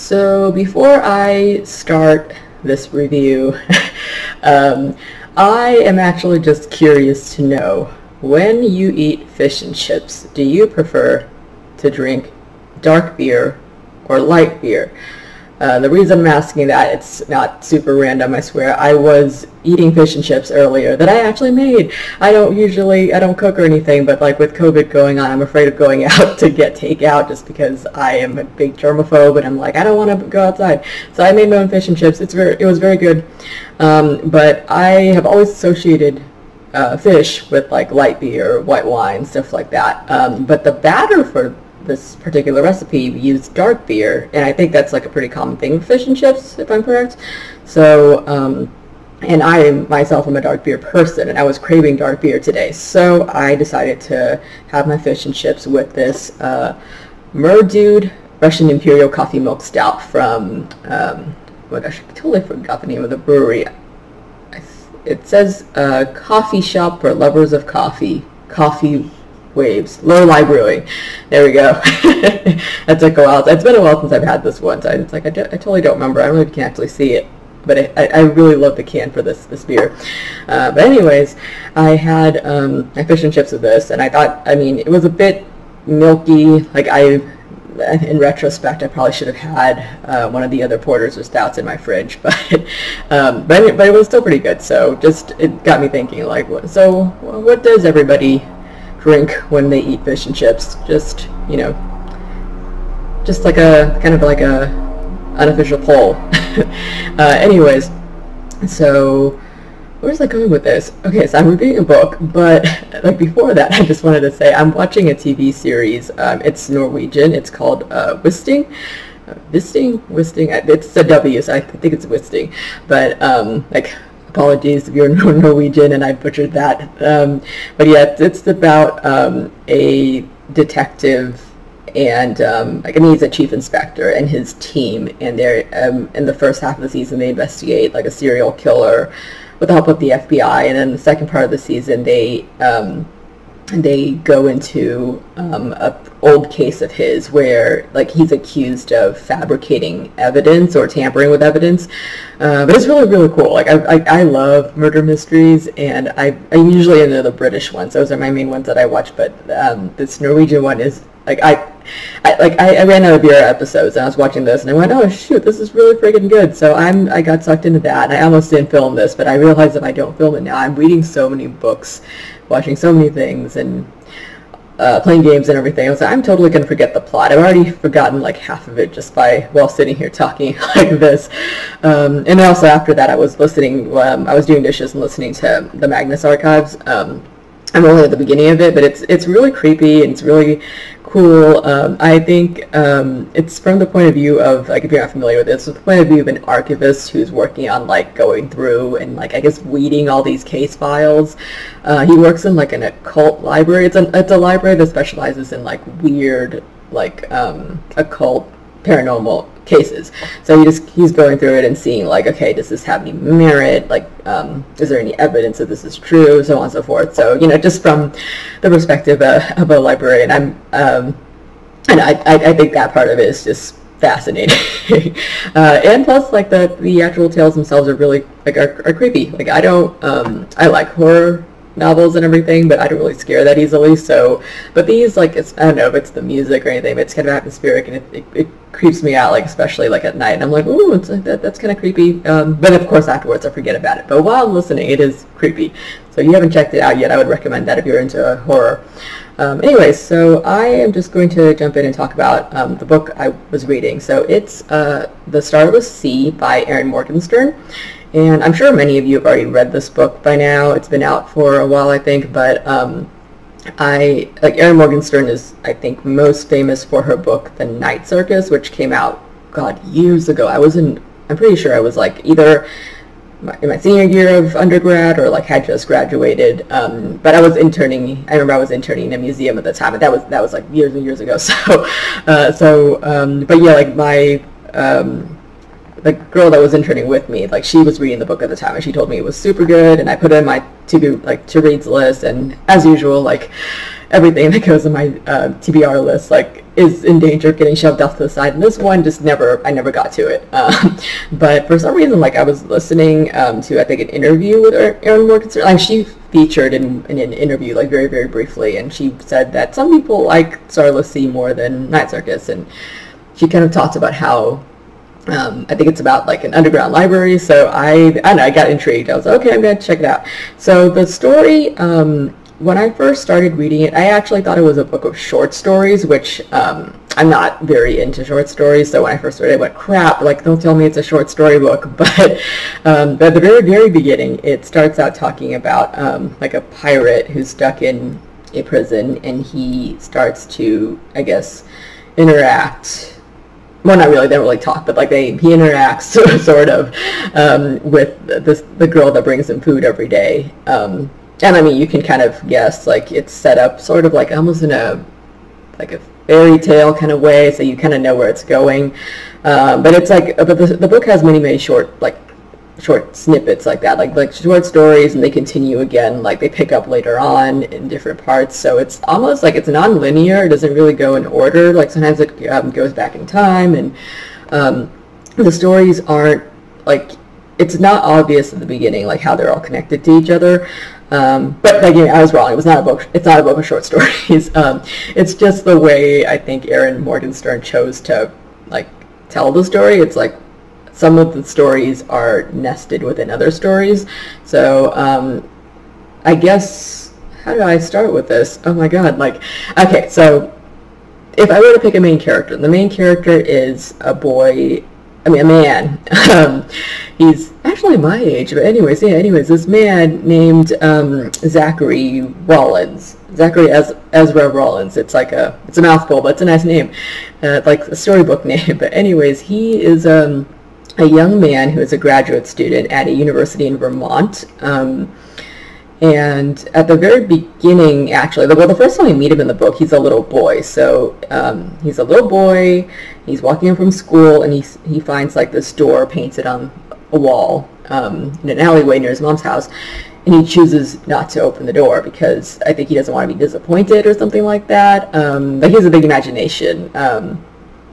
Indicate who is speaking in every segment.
Speaker 1: So before I start this review, I am actually just curious to know, when you eat fish and chips, do you prefer to drink dark beer or light beer? The reason I'm asking that, it's not super random, I swear. I was eating fish and chips earlier that I actually made. I don't cook or anything, but like with COVID going on, I'm afraid of going out to get takeout just because I am a big germaphobe and I'm like, I don't want to go outside. So I made my own fish and chips. It was very good. But I have always associated fish with like light beer, white wine, stuff like that. But the batter for this particular recipe used dark beer, and I think that's like a pretty common thing with fish and chips, if I'm correct. So, and I myself am a dark beer person, and I was craving dark beer today, so I decided to have my fish and chips with this Merdude Russian Imperial Coffee Milk Stout from, oh my gosh, I totally forgot the name of the brewery. It says Coffee Shop for Lovers of Coffee, Coffee Waves, Lowlie Brewing. There we go. That took a while. It's been a while since I've had this one, so it's like I totally don't remember. I don't know if you can actually see it, but I really love the can for this beer. But anyways, I had my fish and chips with this, and I thought, I mean, it was a bit milky. Like in retrospect, I probably should have had one of the other porters or stouts in my fridge, but it was still pretty good. So it got me thinking, like, what does everybody drink when they eat fish and chips? Just, you know, just like a kind of like a unofficial poll. Anyways, so where was I going with this? Okay, so I'm reading a book, but like before that, I just wanted to say I'm watching a TV series. It's Norwegian. It's called Wisting. Wisting. It's a W, so I think it's Wisting. But like, apologies if you're Norwegian and I butchered that. But yeah, it's about a detective and he's a chief inspector and his team, and they're in the first half of the season they investigate like a serial killer with the help of the FBI, and then the second part of the season they go into a old case of his where like he's accused of fabricating evidence or tampering with evidence. But it's really, really cool. Like I love murder mysteries, and I usually into the British ones. Those are my main ones that I watch. But this Norwegian one is like I ran out of beer episodes, and I was watching this, and I went, oh shoot, this is really freaking good. So I got sucked into that, and I almost didn't film this, but I realized if I don't film it now, I'm reading so many books, watching so many things, and playing games and everything. I was like, I'm totally going to forget the plot. I've already forgotten like half of it just while sitting here talking like this. And then also after that, I was listening, I was doing dishes and listening to the Magnus Archives. I'm only at the beginning of it, but it's really creepy and it's really cool. I think it's from the point of view of, like, if you're not familiar with it, it's from the point of view of an archivist who's working on like going through and like I guess weeding all these case files. He works in like an occult library. It's a library that specializes in like weird like occult paranormal cases. So he's going through it and seeing like, okay, does this have any merit? Like, is there any evidence that this is true? So on and so forth. So, you know, just from the perspective of a librarian, and I think that part of it is just fascinating. And plus, like the actual tales themselves are really like are creepy. Like I like horror novels and everything, but I don't really scare that easily. So, but these, like, I don't know if it's the music or anything, but it's kind of atmospheric, and it creeps me out, like especially like at night. And I'm like, ooh, that's kind of creepy. But of course afterwards I forget about it. But while listening, it is creepy. So if you haven't checked it out yet, I would recommend that if you're into horror. Anyways, so I am just going to jump in and talk about the book I was reading. So it's The Starless Sea by Erin Morgenstern. And I'm sure many of you have already read this book by now. It's been out for a while, I think, but Erin Morgenstern is, I think, most famous for her book, The Night Circus, which came out, God, years ago. I'm pretty sure I was like either in my senior year of undergrad or like had just graduated. But I remember I was interning in a museum at the time, and that was like years and years ago. But yeah, like my the girl that was interning with me, like, she was reading the book at the time, and she told me it was super good, and I put it in my to-reads list, and as usual, like, everything that goes in my TBR list, like, is in danger of getting shoved off to the side, and this one just I never got to it. But for some reason, like I was listening to, I think, an interview with Erin Morgenstern. Like she featured in an interview, like very, very briefly, and she said that some people like Starless Sea more than Night Circus, and she kind of talked about how I think it's about like an underground library. So I don't know, I got intrigued. I was like, okay, I'm gonna check it out. So the story, when I first started reading it, I actually thought it was a book of short stories, which I'm not very into short stories. So when I first started, I went, crap, like don't tell me it's a short story book. But at the very, very beginning, it starts out talking about like a pirate who's stuck in a prison, and he starts to, I guess, interact. Well, not really, they don't really talk, but like he interacts sort of with the girl that brings him food every day. And I mean, you can kind of guess, like it's set up sort of like almost in a fairy tale kind of way, so you kind of know where it's going. But it's like, but the book has many short snippets like that, like short stories, and they continue again, like they pick up later on in different parts. So it's almost like it's non-linear. It doesn't really go in order. Like sometimes it goes back in time, and the stories aren't like, it's not obvious at the beginning like how they're all connected to each other. But like, I was wrong. It's not a book of short stories. It's just the way I think Erin Morgenstern chose to like tell the story. It's like some of the stories are nested within other stories. So I guess, how do I start with this? Oh my god, like, okay, so if I were to pick a main character, the main character is a man. He's actually my age, but anyways, this man named Zachary Rollins. Zachary Ezra Rollins. It's a mouthful, but it's a nice name, like a storybook name. But anyways, he is a young man who is a graduate student at a university in Vermont. And at the very beginning, actually, the first time we meet him in the book, he's a little boy. So he's a little boy, he's walking in from school, and he finds like this door painted on a wall in an alleyway near his mom's house, and he chooses not to open the door because I think he doesn't want to be disappointed or something like that. But he has a big imagination.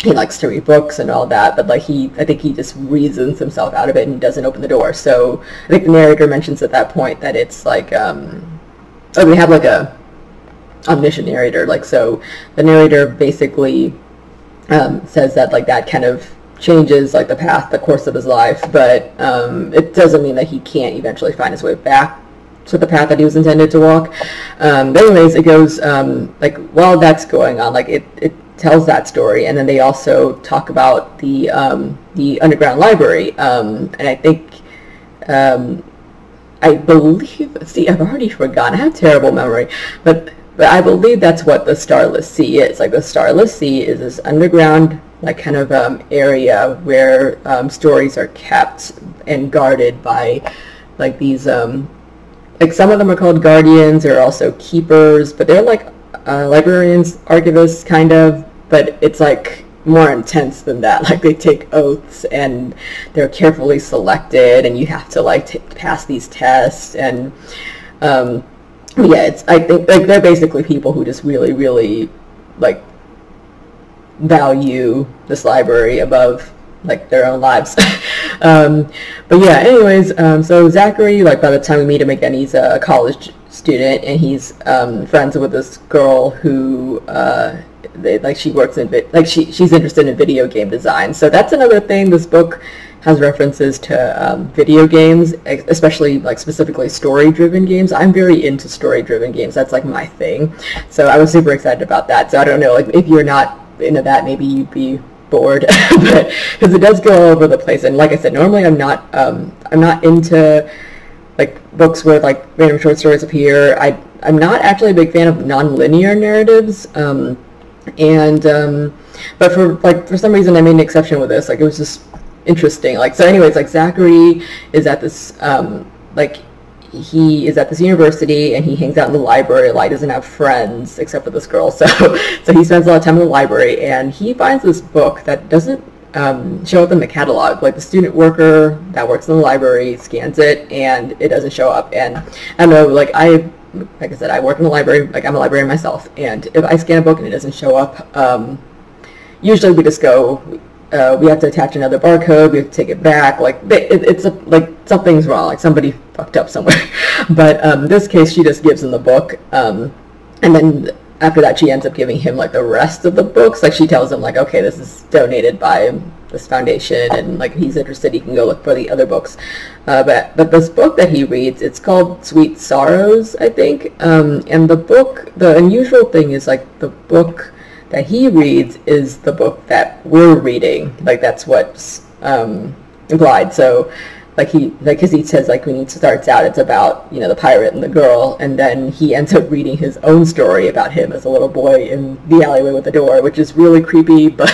Speaker 1: He likes to read books and all that, but like I think he just reasons himself out of it and doesn't open the door. So I think the narrator mentions at that point that it's like, we have like a omniscient narrator, like, so the narrator basically says that like that kind of changes like the course of his life, but it doesn't mean that he can't eventually find his way back to the path that he was intended to walk. But anyways, it goes like while that's going on, like it tells that story, and then they also talk about the underground library, and I think I believe, see, I've already forgotten, I have terrible memory, but I believe that's what the Starless Sea is. Like the Starless Sea is this underground like kind of area where stories are kept and guarded by like these like some of them are called guardians, or also keepers, but they're like librarians, archivists kind of, but it's like more intense than that. Like they take oaths and they're carefully selected, and you have to like pass these tests, and yeah, I think like they're basically people who just really, really like value this library above like their own lives. But yeah, anyways, so Zachary, like by the time we meet him again, he's a college student, and he's friends with this girl who she works in she's interested in video game design. So that's another thing. This book has references to video games, especially like specifically story-driven games. I'm very into story-driven games. That's like my thing. So I was super excited about that. So I don't know, like if you're not into that, maybe you'd be bored, but because it does go all over the place. And like I said, normally I'm not into like books where like random short stories appear. I'm not actually a big fan of non-linear narratives. But for some reason I made an exception with this. Like it was just interesting. Like, so anyways, like Zachary is at this he is at this university, and he hangs out in the library. Like, doesn't have friends except for this girl, so he spends a lot of time in the library, and he finds this book that doesn't show up in the catalog. Like the student worker that works in the library scans it, and it doesn't show up. And I don't know, like I said, I work in the library, like I'm a librarian myself, and if I scan a book and it doesn't show up, usually we just go, we have to attach another barcode, we have to take it back, like it's like something's wrong, like somebody fucked up somewhere. But in this case, she just gives him the book, and then after that she ends up giving him like the rest of the books. Like she tells him like, okay, this is donated by this foundation, and like if he's interested, he can go look for the other books. But this book that he reads, it's called Sweet Sorrows, I think. And the book, the unusual thing is like the book that he reads is the book that we're reading. Like that's what's implied. So because he says like when he starts out, it's about, you know, the pirate and the girl, and then he ends up reading his own story about him as a little boy in the alleyway with the door, which is really creepy. But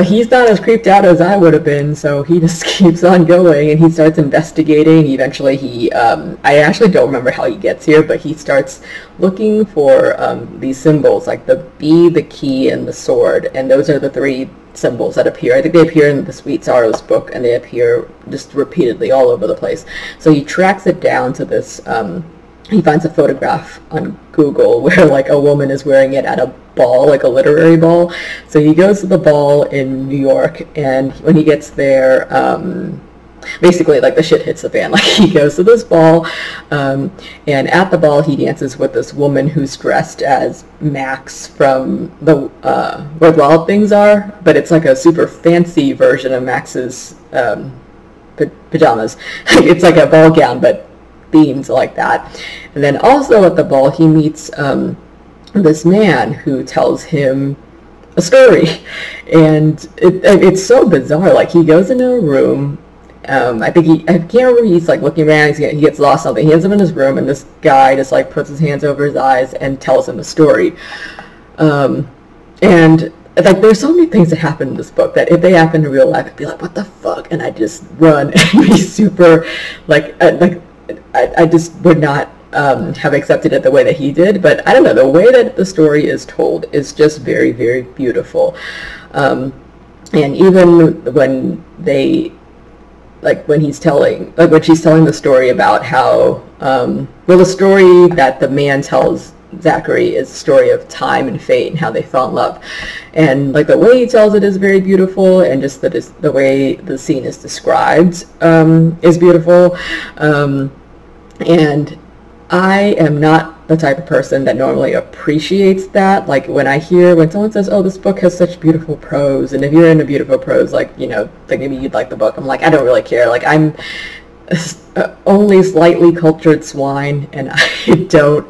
Speaker 1: he's not as creeped out as I would have been, so he just keeps on going, and he starts investigating. Eventually I actually don't remember how he gets here, but he starts looking for these symbols, like the bee, the key, and the sword, and those are the three symbols that appear. I think they appear in the Sweet Sorrows book, and they appear just repeatedly all over the place. So he tracks it down to this, he finds a photograph on Google where like a woman is wearing it at a ball, like a literary ball. So he goes to the ball in New York, and when he gets there, basically like the shit hits the fan. Like he goes to this ball, and at the ball he dances with this woman who's dressed as Max from the Where Wild Things Are, but it's like a super fancy version of Max's pajamas. It's like a ball gown, but themes like that. And then also at the ball he meets this man who tells him a story, and it's so bizarre. Like he goes into a room, I can't remember, he's like looking around, he gets lost something, he ends up in his room, and this guy just like puts his hands over his eyes and tells him a story. And like there's so many things that happen in this book that if they happen in real life, I'd be like, what the fuck, and I'd just run and be super like I just would not have accepted it the way that he did. But I don't know, the way that the story is told is just very, very beautiful. And even when she's telling the story about how, the story that the man tells Zachary is a story of time and fate and how they fell in love. And like the way he tells it is very beautiful, and just the way the scene is described is beautiful. And I am not the type of person that normally appreciates that. Like when someone says, oh, this book has such beautiful prose, and if you're into beautiful prose, like, you know, like maybe you'd like the book. I'm like, I don't really care. Like I'm only slightly cultured swine, and I don't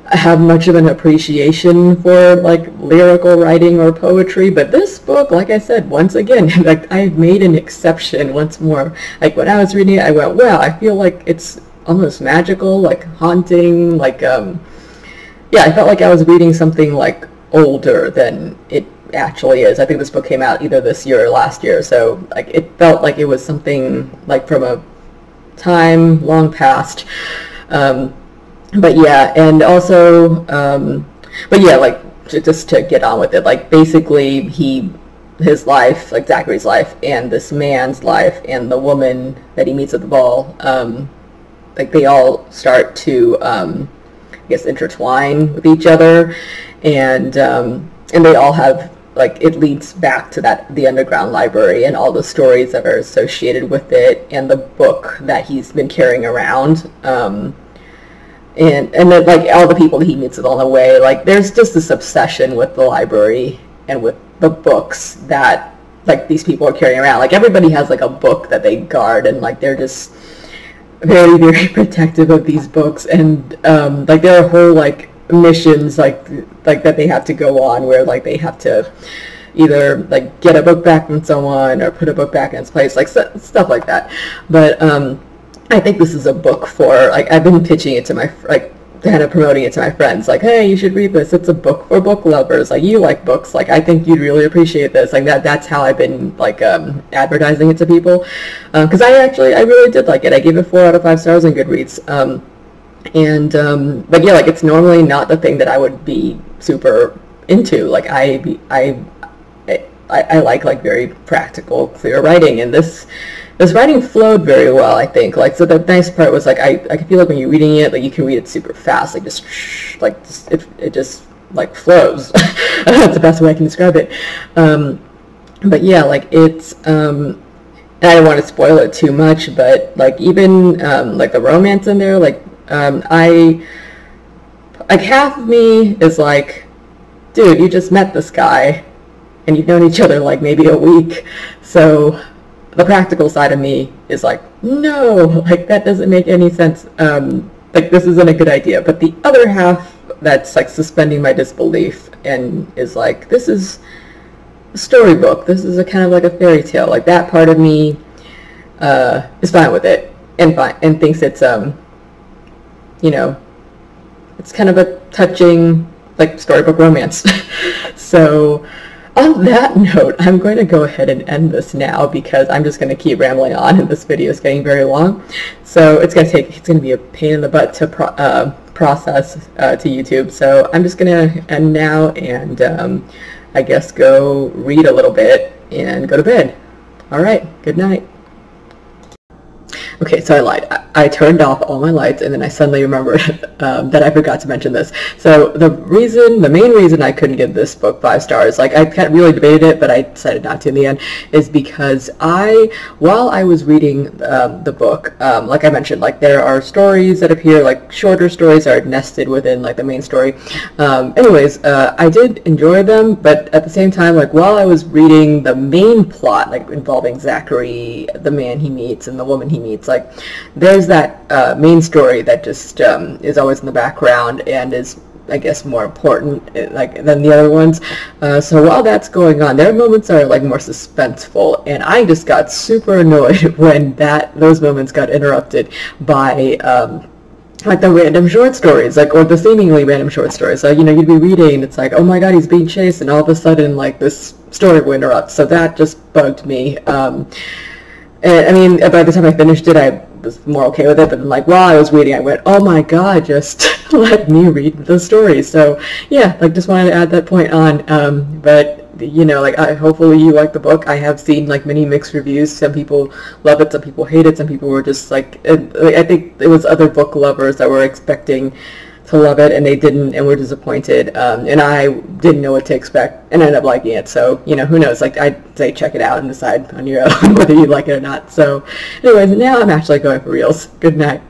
Speaker 1: have much of an appreciation for like lyrical writing or poetry. But this book, like I said, once again, like I made an exception once more. Like when I was reading it, I went, wow, I feel like it's almost magical, like haunting, like I felt like I was reading something like older than it actually is. I think this book came out either this year or last year, so like it felt like it was something like from a time long past. But yeah, and also like just to get on with it, like basically his life, like Zachary's life, and this man's life, and the woman that he meets at the ball, like they all start to I guess intertwine with each other, and they all have, like, it leads back to the underground library and all the stories that are associated with it, and the book that he's been carrying around, and then like all the people that he meets along the way. Like there's just this obsession with the library and with the books that like these people are carrying around. Like everybody has like a book that they guard, and like they're just very, very protective of these books, and like there are whole like missions like that they have to go on, where like they have to either like get a book back from someone or put a book back in its place, like stuff like that. But I think this is a book for, like, I've been pitching it to my, like, kind of promoting it to my friends, like, hey, you should read this. It's a book for book lovers. Like, you like books. Like, I think you'd really appreciate this. Like, that's how I've been, like, advertising it to people. Because I really did like it. I gave it 4 out of 5 stars on Goodreads. But yeah, like, it's normally not the thing that I would be super into. Like, I like very practical, clear writing, and this writing flowed very well, I think. Like, so the nice part was, like, I feel like when you're reading it, like, you can read it super fast, like, it just like flows. That's the best way I can describe it. But yeah, like it's and I don't want to spoil it too much, but like even like the romance in there, like I like half of me is like, dude, you just met this guy and you've known each other like maybe a week, so the practical side of me is like, no, like that doesn't make any sense. Like this isn't a good idea. But the other half that's like suspending my disbelief and is like, this is a storybook. This is a kind of like a fairy tale. Like that part of me is fine with it and thinks it's you know, it's kind of a touching like storybook romance. So on that note, I'm going to go ahead and end this now because I'm just going to keep rambling on and this video is getting very long. So it's going to be a pain in the butt to process to YouTube. So I'm just going to end now and I guess go read a little bit and go to bed. All right, good night. Okay, so I lied. I turned off all my lights and then I suddenly remembered that I forgot to mention this. So the main reason I couldn't give this book 5 stars, like I really debated it, but I decided not to in the end, is because while I was reading the book, like I mentioned, like there are stories that appear, like shorter stories are nested within like the main story. Anyways, I did enjoy them, but at the same time, like while I was reading the main plot, like involving Zachary, the man he meets, and the woman he meets, like there's that main story that just is always in the background and is, I guess, more important like than the other ones. So while that's going on, there are moments that are like more suspenseful, and I just got super annoyed when those moments got interrupted by like the random short stories, like, or the seemingly random short stories. So, you know, you'd be reading and it's like, oh my god, he's being chased, and all of a sudden like this story will interrupt. So that just bugged me. And I mean, by the time I finished it, I was more okay with it, but then, like, while I was reading, I went, oh my god, just let me read the story. So, yeah, like, just wanted to add that point on, but, you know, like, hopefully you like the book. I have seen, like, many mixed reviews. Some people love it, some people hate it, some people were just, like, I think it was other book lovers that were expecting to love it, and they didn't, and were disappointed, and I didn't know what to expect, and ended up liking it. So, you know, who knows, like, I'd say check it out and decide on your own whether you like it or not. So, anyways, now I'm actually going for reals. Good night.